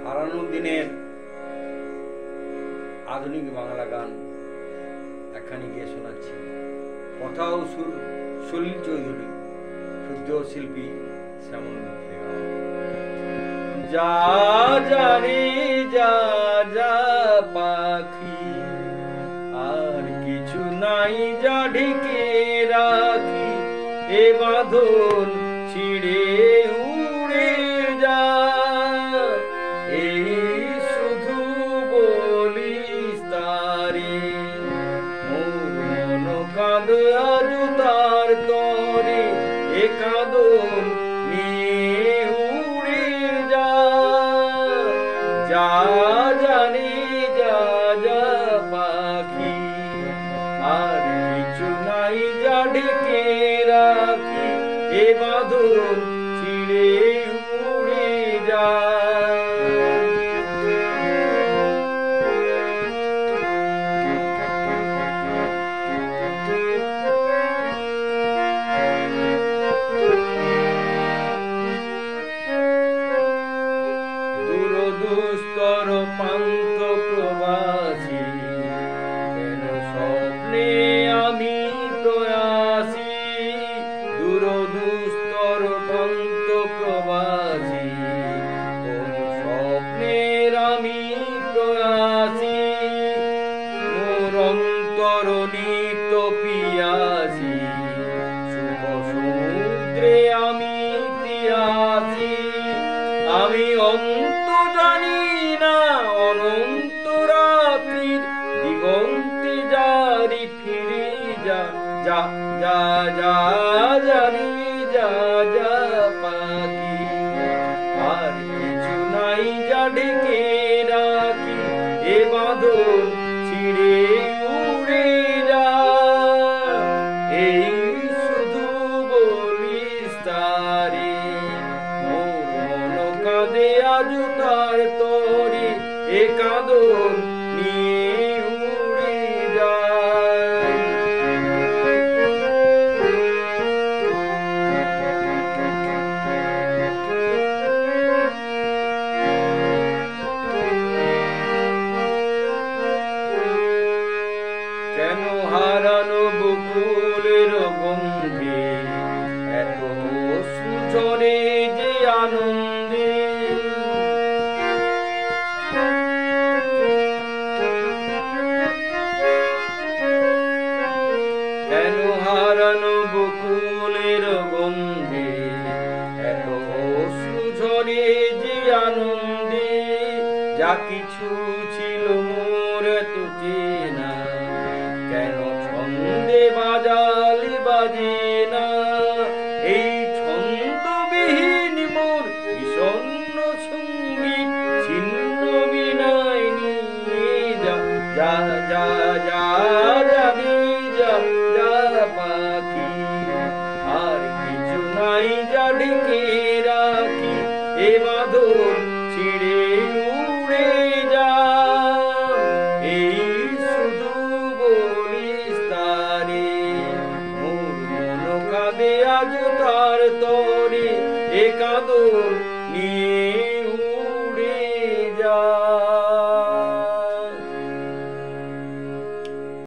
হারানো দিনের আধুনিক বাংলা গান একখানি গিয়ে শোনাচ্ছি। কথা ও সুর সলিল চৌধুরী, শুদ্ধ শিল্পী শ্যামল মিত্র। যা যা রে যা যা পাখি, আর কিছু নাই যা ঢেকে রাখি, এ বাঁধন ছিঁড়ে উড়ে যা, এই শুধু বলিস তারে। মোর মন কাঁদ আজ তার তরে, এ কাঁদন নিয়ে উড়ে যা। যা জানি যা যা পাখি, আর কিছু নাই যা ঢেকে রাখি, এ বাঁধন ছিঁড়ে উড়ে যা। দুরদুস্তর পান্থ প্রবাসী, কেন স্বপ্নে আমি প্রয়াসী। দুরদুস্তর পান্থ প্রবাসী, কোন স্বপ্নের আমি প্রয়াসী। মোর অন্তর নিত পিয়াসী, শুভ সমুদ্রে আমি তিয়াসী। আমি অন্ত জানি না অনন্ত রাত্রির, দিগন্তে জারি ফিরে যা। যা যা যা জানি যা যা পাখি, আর কিছু নাই যা ঢেকে রাখি, এ বাঁধন ছিঁড়ে উড়ে যা। এই শুধু বলিস তারে, মোর মন কাঁদে আজ তার তরে, এ কাঁদন নিয়ে উড়ে যা। কেন হারানো বকুলের গন্ধে, এত সুঝরে যে আনন্দে। কেন হারানো বকুলের গন্ধে, এত সুঝরে যে আনন্দে। যা কিছু ছিল মোর এত চেনা, কেন ছন্দে বাজালে বাজে না। এই ছন্দবিহীন মোর বিষণ্ণ সঙ্গীত, ছিন্ন বিনায় নিয়ে যা। যা যা যা জানি যা যা পাখি, আর কিছু নাই যা ঢেকে রাখি, এ বাঁধন ছিঁড়ে উড়ে যা। এই শুধু বলিস তারে, মোর মন কাঁদে আজ তার তরে, এ কাঁদন নিয়ে